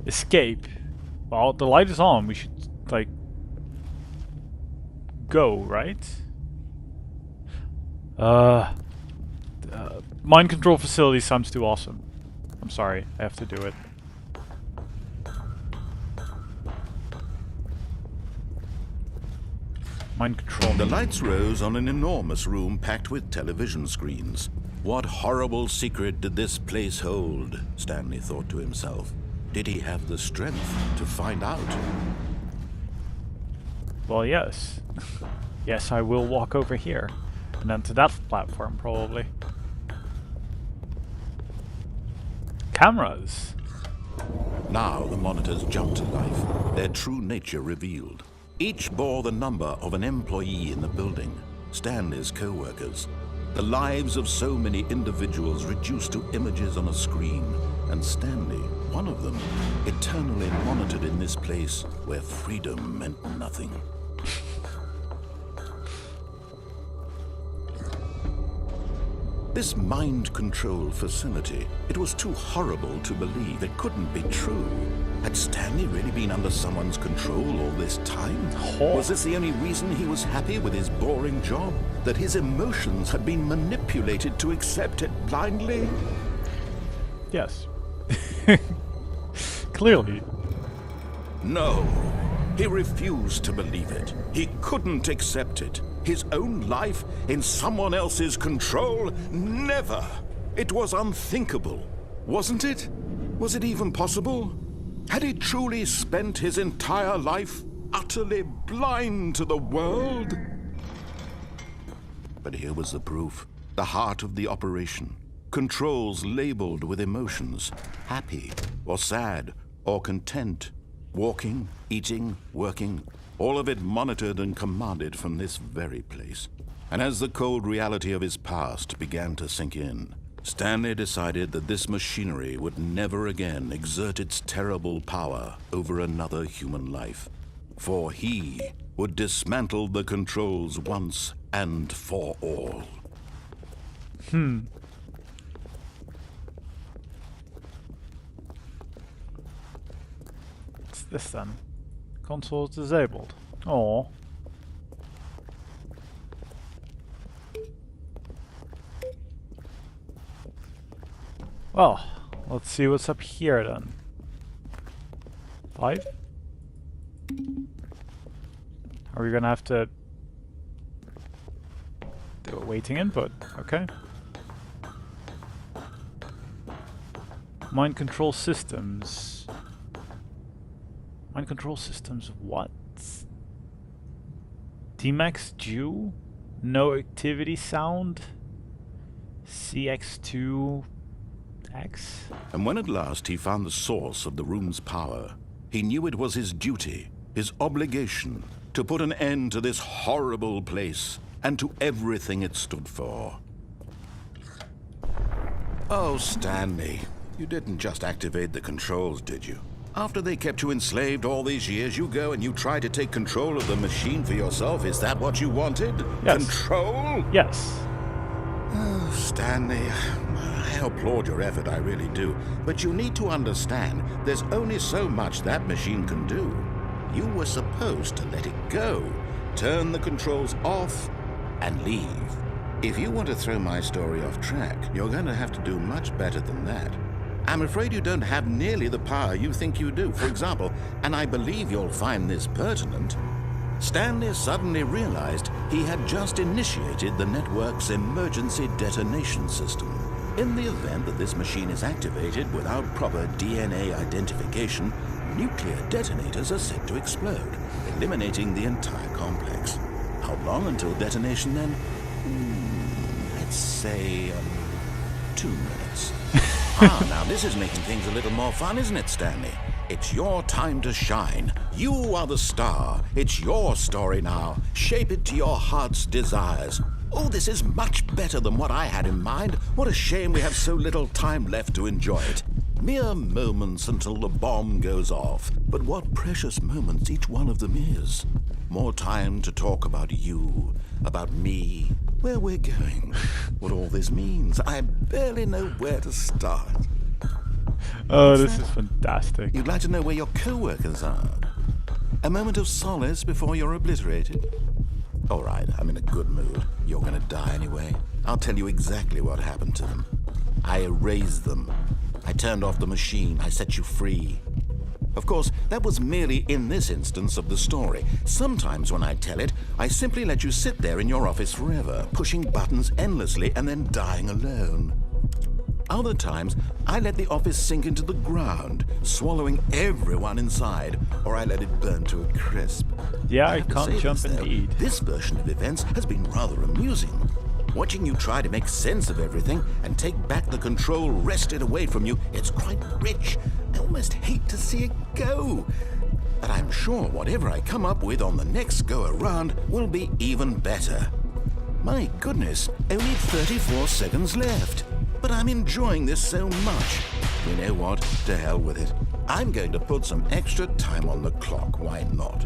Escape. Well, the light is on. We should, like, go, right? Mind control facility sounds too awesome. I'm sorry, I have to do it. Mind control. The lights rose on an enormous room packed with television screens. What horrible secret did this place hold? Stanley thought to himself. Did he have the strength to find out? Well, yes. Yes, I will walk over here. And then to that platform, probably. Cameras! Now the monitors jumped to life, their true nature revealed. Each bore the number of an employee in the building, Stanley's co-workers. The lives of so many individuals reduced to images on a screen, and Stanley, one of them, eternally monitored in this place where freedom meant nothing. This mind control facility, it was too horrible to believe. It couldn't be true. Had Stanley really been under someone's control all this time? Was this the only reason he was happy with his boring job? That his emotions had been manipulated to accept it blindly? Yes. Clearly. No. He refused to believe it. He couldn't accept it. His own life in someone else's control? Never! It was unthinkable, wasn't it? Was it even possible? Had he truly spent his entire life utterly blind to the world? But here was the proof. The heart of the operation. Controls labeled with emotions. Happy, or sad, or content. Walking, eating, working. All of it monitored and commanded from this very place. And as the cold reality of his past began to sink in, Stanley decided that this machinery would never again exert its terrible power over another human life. For he would dismantle the controls once and for all. What's this then? Console is disabled. Oh. Well, let's see what's up here then. 5? Are we gonna have to do a waiting input? Okay. Mind control systems. Mind control systems what? T-Max Jew? No activity sound? CX2X? And when at last he found the source of the room's power, he knew it was his duty, his obligation, to put an end to this horrible place and to everything it stood for. Oh, Stanley, you didn't just activate the controls, did you? After they kept you enslaved all these years, you go and you try to take control of the machine for yourself. Is that what you wanted? Yes. Control? Yes. Oh, Stanley, I applaud your effort, I really do. But you need to understand, there's only so much that machine can do. You were supposed to let it go, turn the controls off, and leave. If you want to throw my story off track, you're going to have to do much better than that. I'm afraid you don't have nearly the power you think you do. For example, and I believe you'll find this pertinent, Stanley suddenly realized he had just initiated the network's emergency detonation system. In the event that this machine is activated without proper DNA identification, nuclear detonators are set to explode, eliminating the entire complex. How long until detonation then? Let's say 2 minutes. Now this is making things a little more fun, isn't it, Stanley? It's your time to shine. You are the star. It's your story now. Shape it to your heart's desires. Oh, this is much better than what I had in mind. What a shame we have so little time left to enjoy it. Mere moments until the bomb goes off. But what precious moments each one of them is. More time to talk about you, about me, where we're going, what all this means. I barely know where to start. Oh, this is fantastic. You'd like to know where your co-workers are? A moment of solace before you're obliterated? All right, I'm in a good mood. You're gonna die anyway. I'll tell you exactly what happened to them. I erased them. I turned off the machine. I set you free. Of course, that was merely in this instance of the story. Sometimes when I tell it, I simply let you sit there in your office forever, pushing buttons endlessly and then dying alone. Other times, I let the office sink into the ground, swallowing everyone inside, or I let it burn to a crisp. Yeah, I have to can't say jump this, though, indeed. This version of events has been rather amusing. Watching you try to make sense of everything and take back the control wrested away from you, it's quite rich. I almost hate to see it go. But I'm sure whatever I come up with on the next go-around will be even better. My goodness, only 34 seconds left. But I'm enjoying this so much. You know what? To hell with it. I'm going to put some extra time on the clock. Why not?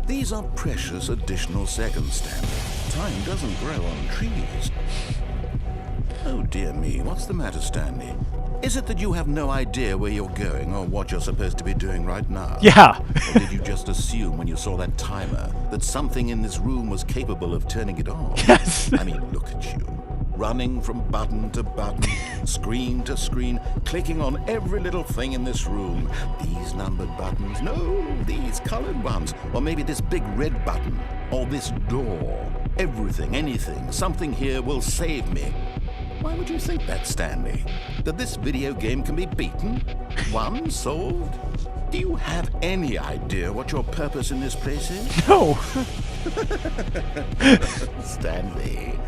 These are precious additional seconds, Stanley. Time doesn't grow on trees. Oh dear me, what's the matter, Stanley? Is it that you have no idea where you're going or what you're supposed to be doing right now? Yeah. Or did you just assume when you saw that timer that something in this room was capable of turning it off? Yes. I mean, look at you. Running from button to button, screen to screen, clicking on every little thing in this room. These numbered buttons, no, these colored ones. Or maybe this big red button, or this door. Everything, anything, something here will save me. Why would you think that, Stanley? That this video game can be beaten? Won? Solved? Do you have any idea what your purpose in this place is? No. Stanley,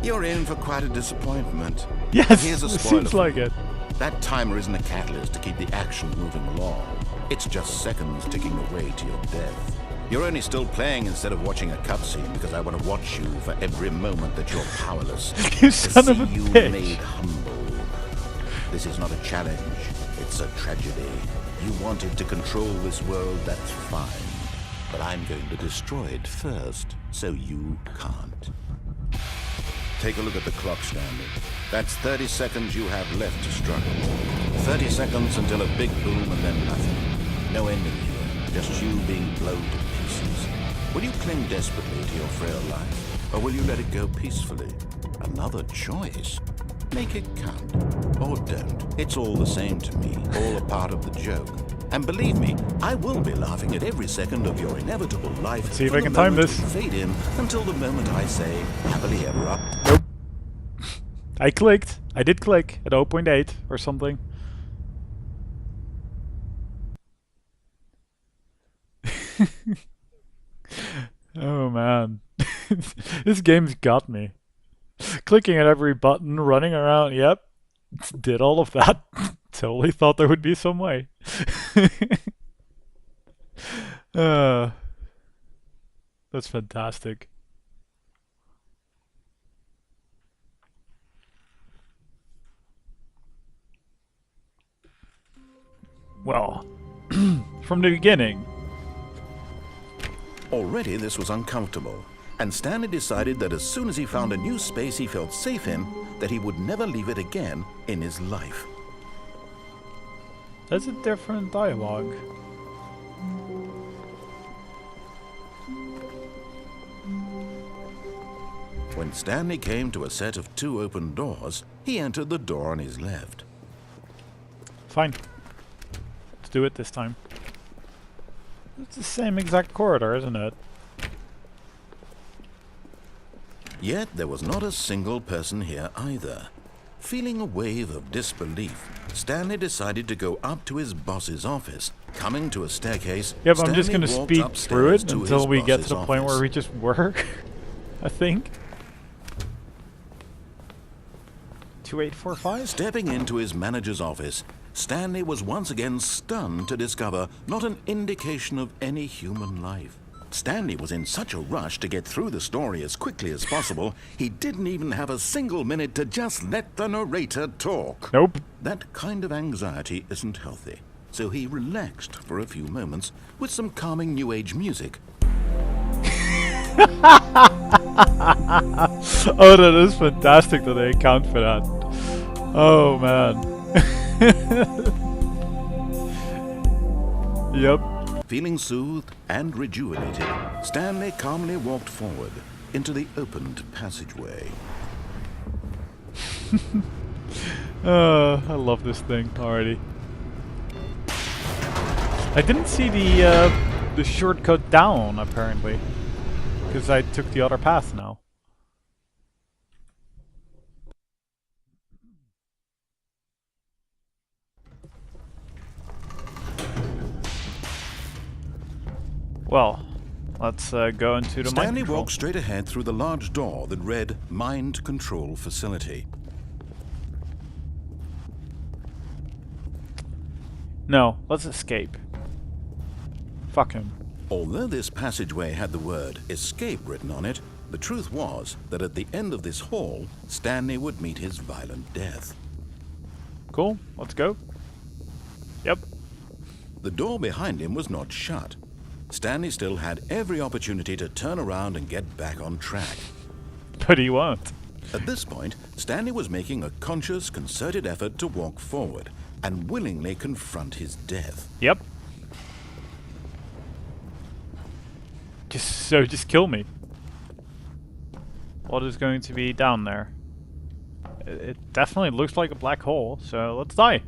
you're in for quite a disappointment. Yes, Here's a it spoiler seems for like you. it. That timer isn't a catalyst to keep the action moving along. It's just seconds ticking away to your death. You're only still playing instead of watching a cutscene because I want to watch you for every moment that you're powerless. You To son of see a you bitch. made humble. This is not a challenge. It's a tragedy. You wanted to control this world, that's fine. But I'm going to destroy it first, so you can't. Take a look at the clock, Stanley. That's 30 seconds you have left to struggle. 30 seconds until a big boom and then nothing. No ending here, just you being blown to pieces. Will you cling desperately to your frail life, or will you let it go peacefully? Another choice. Make it count, or don't. It's all the same to me, all a part of the joke. And believe me, I will be laughing at every second of your inevitable life. Let's see if from I can the time moment this. you fade in until the moment I say, happily ever up. Nope. I clicked. I did click at 0.8 or something. Oh man. This game's got me. Clicking at every button, running around, yep. Did all of that. Totally thought there would be some way. That's fantastic. Well, from the beginning. Already this was uncomfortable, and Stanley decided that as soon as he found a new space he felt safe in, that he would never leave it again in his life. That's a different dialogue. When Stanley came to a set of 2 open doors, he entered the door on his left. Fine. Let's do it this time. It's the same exact corridor, isn't it? Yet there was not a single person here either. Feeling a wave of disbelief, Stanley decided to go up to his boss's office. Coming to a staircase, Yeah, but I'm just Stanley gonna walked speed through upstairs it to until his we get to boss's the point where office. we just were. I think. 2845? Stepping into his manager's office, Stanley was once again stunned to discover not an indication of any human life. Stanley was in such a rush to get through the story as quickly as possible, he didn't even have a single minute to just let the narrator talk. Nope. That kind of anxiety isn't healthy, so he relaxed for a few moments with some calming New Age music. Oh, that is fantastic that they account for that. Oh man. Yep. Feeling soothed and rejuvenated, Stanley calmly walked forward into the opened passageway. I love this thing already. I didn't see the shortcut down, apparently. Because I took the other path now. Well, let's go into the Stanley mind control. walked straight ahead through the large door that read Mind Control Facility. No, let's escape. Fuck him. Although this passageway had the word escape written on it, the truth was that at the end of this hall, Stanley would meet his violent death. Cool, let's go. Yep. The door behind him was not shut. Stanley still had every opportunity to turn around and get back on track. But he won't. At this point, Stanley was making a conscious, concerted effort to walk forward and willingly confront his death. Yep. Just kill me. What is going to be down there? It definitely looks like a black hole, so let's die.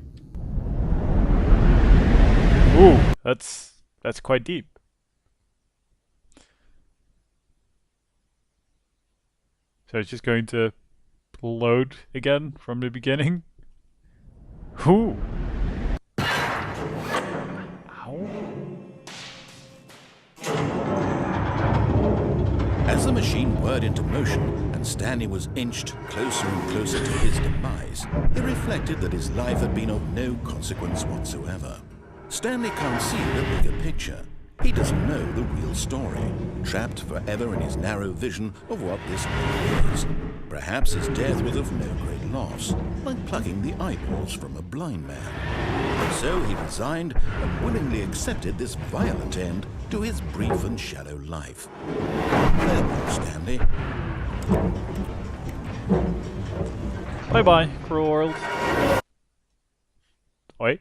Ooh, that's quite deep. So it's just going to load again from the beginning. Ooh. Ow. As the machine whirred into motion and Stanley was inched closer and closer to his demise, he reflected that his life had been of no consequence whatsoever. Stanley can't see the bigger picture. He doesn't know the real story, trapped forever in his narrow vision of what this world is. Perhaps his death was of no great loss, like plucking the eyeballs from a blind man. And so he resigned and willingly accepted this violent end to his brief and shallow life. Farewell, Stanley. Bye-bye, cruel world. Wait.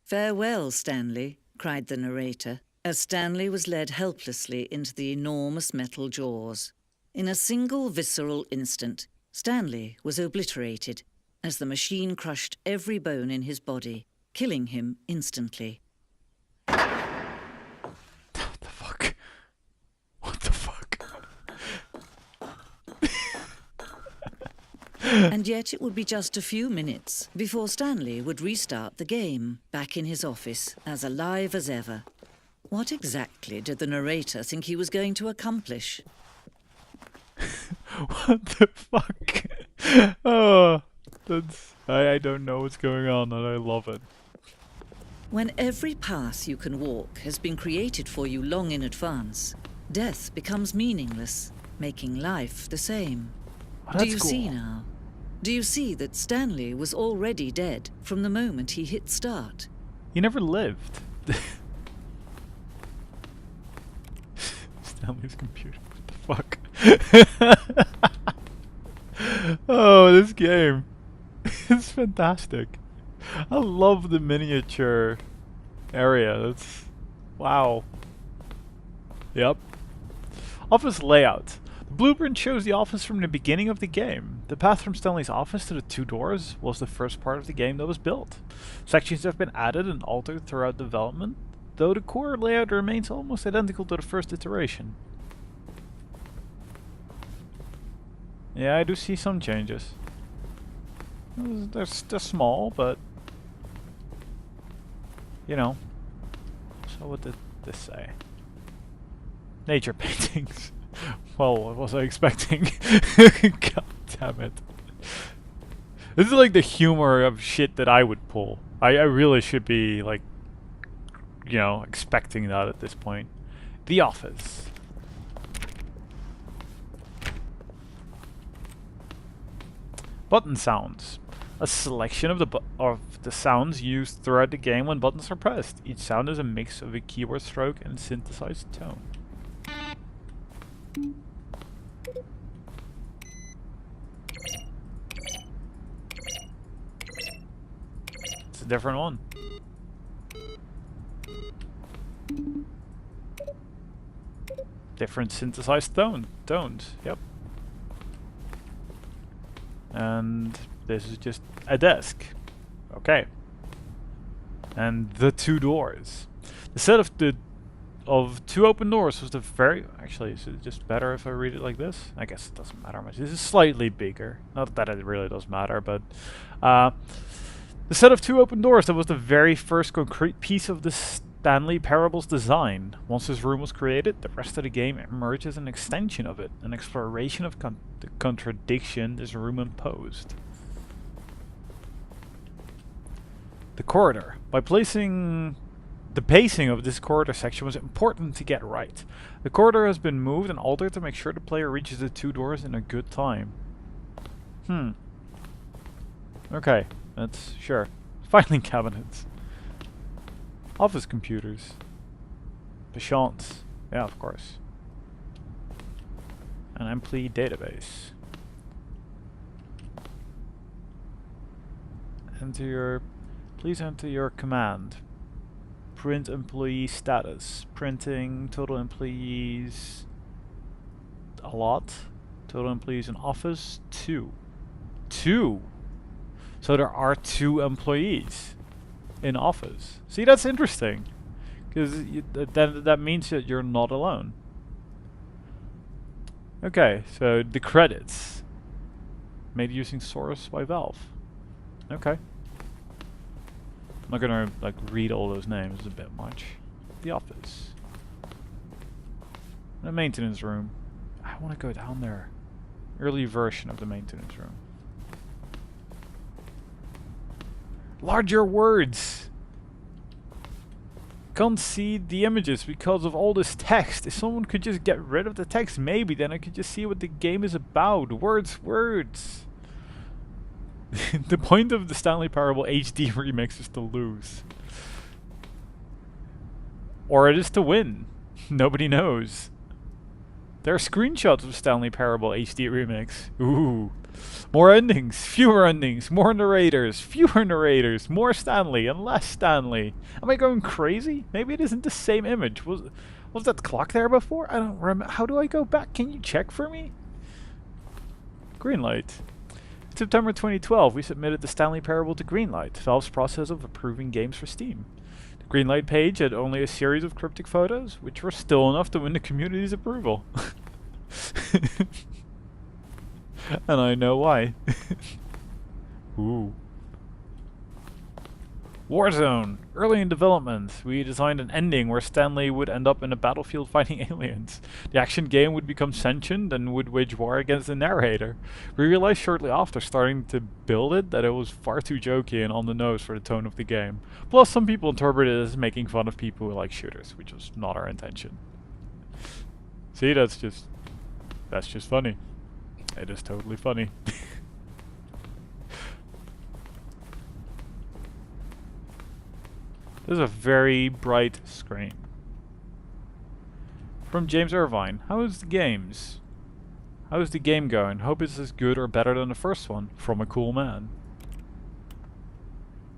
"Farewell, Stanley," cried the narrator, as Stanley was led helplessly into the enormous metal jaws. In a single visceral instant, Stanley was obliterated as the machine crushed every bone in his body, killing him instantly. What the fuck? What the fuck? And yet it would be just a few minutes before Stanley would restart the game, back in his office, as alive as ever. What exactly did the narrator think he was going to accomplish? What the fuck? Oh, I don't know what's going on and I love it. When every path you can walk has been created for you long in advance, death becomes meaningless, making life the same. Oh, Do you cool. see now? Do you see that Stanley was already dead from the moment he hit start? He never lived. Stanley's computer. What the fuck? Oh, this game. It's fantastic. I love the miniature area. That's wow. Yep. Office layout. The blueprint shows the office from the beginning of the game. The path from Stanley's office to the two doors was the first part of the game that was built. Sections have been added and altered throughout development, though the core layout remains almost identical to the first iteration. Yeah, I do see some changes. They're small, but you know. So what did this say? Nature paintings. Well, what was I expecting? God damn it. This is like the humor of shit that I would pull. I really should be like, you know, expecting that at this point. The Office. Button sounds. A selection of the sounds used throughout the game when buttons are pressed. Each sound is a mix of a keyboard stroke and synthesized tone. It's a different one. Different synthesized tones. Yep. And this is just a desk. Okay. And the two doors. The set of two open doors was the very... Actually, is it just better if I read it like this? I guess it doesn't matter much. This is slightly bigger. Not that it really does matter, but... the set of two open doors, that was the very first concrete piece of the Stanley Parable's design. Once this room was created, the rest of the game emerged as an extension of it, an exploration of the contradiction this room imposed. The corridor. By placing... The pacing of this corridor section was important to get right. The corridor has been moved and altered to make sure the player reaches the two doors in a good time. Okay, that's sure. Filing cabinets. Office computers. Patients. Yeah, of course. An employee database. Please enter your command. Print employee status. Printing total employees a lot. Total employees in office 2. 2. So there are 2 employees in office. See, that's interesting, because that means that you're not alone. Okay, so the credits made using Source by Valve. Okay. I'm not gonna like read all those names, it's a bit much. The office. The maintenance room. I want to go down there. Early version of the maintenance room. Larger words! Can't see the images because of all this text. If someone could just get rid of the text, maybe then I could just see what the game is about. Words. The point of the Stanley Parable HD remix is to lose. Or it is to win. Nobody knows. There are screenshots of Stanley Parable HD remix. Ooh. More endings, fewer endings, more narrators, fewer narrators, more Stanley and less Stanley. Am I going crazy? Maybe it isn't the same image. Was that clock there before? I don't remember. How do I go back? Can you check for me? Greenlight. In September 2012, we submitted the Stanley Parable to Greenlight, Valve's process of approving games for Steam. The Greenlight page had only a series of cryptic photos, which were still enough to win the community's approval. And I know why. Ooh. Warzone. Early in development, we designed an ending where Stanley would end up in a battlefield fighting aliens. The action game would become sentient and would wage war against the narrator. We realized shortly after starting to build it that it was far too jokey and on the nose for the tone of the game. Plus, some people interpreted it as making fun of people who like shooters, which was not our intention. See, that's just funny. It is totally funny. This is a very bright screen. From James Irvine. How is the games? How is the game going? Hope it's as good or better than the first one. From a cool man.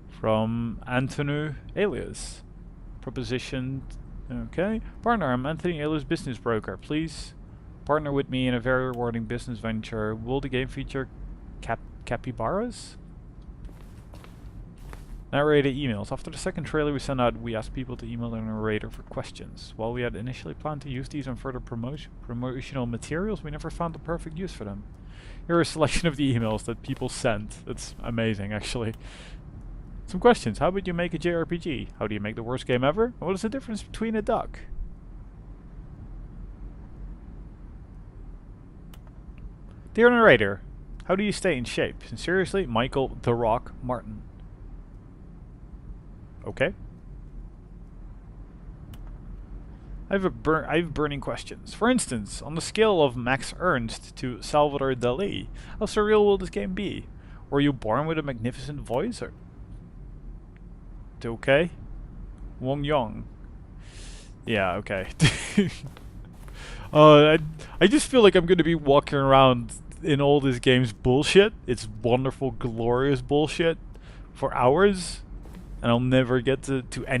From Antonu Alias. Proposition. Okay. Partner, I'm Anthony Alias business broker. Please partner with me in a very rewarding business venture. Will the game feature capybaras? Narrator emails. After the second trailer we sent out, we asked people to email their narrator for questions. While we had initially planned to use these on further promotional materials, we never found the perfect use for them. Here are a selection of the emails that people sent. That's amazing, actually. Some questions. How would you make a JRPG? How do you make the worst game ever? What is the difference between a duck? Dear narrator, how do you stay in shape? Sincerely, Michael "The Rock" Martin. Okay. I have burning questions. For instance, on the scale of Max Ernst to Salvador Dali, how surreal will this game be? Were you born with a magnificent voice, or... Okay. Wong Yong. Yeah, okay. I just feel like I'm going to be walking around in all this game's bullshit. It's wonderful, glorious bullshit for hours. And I'll never get to any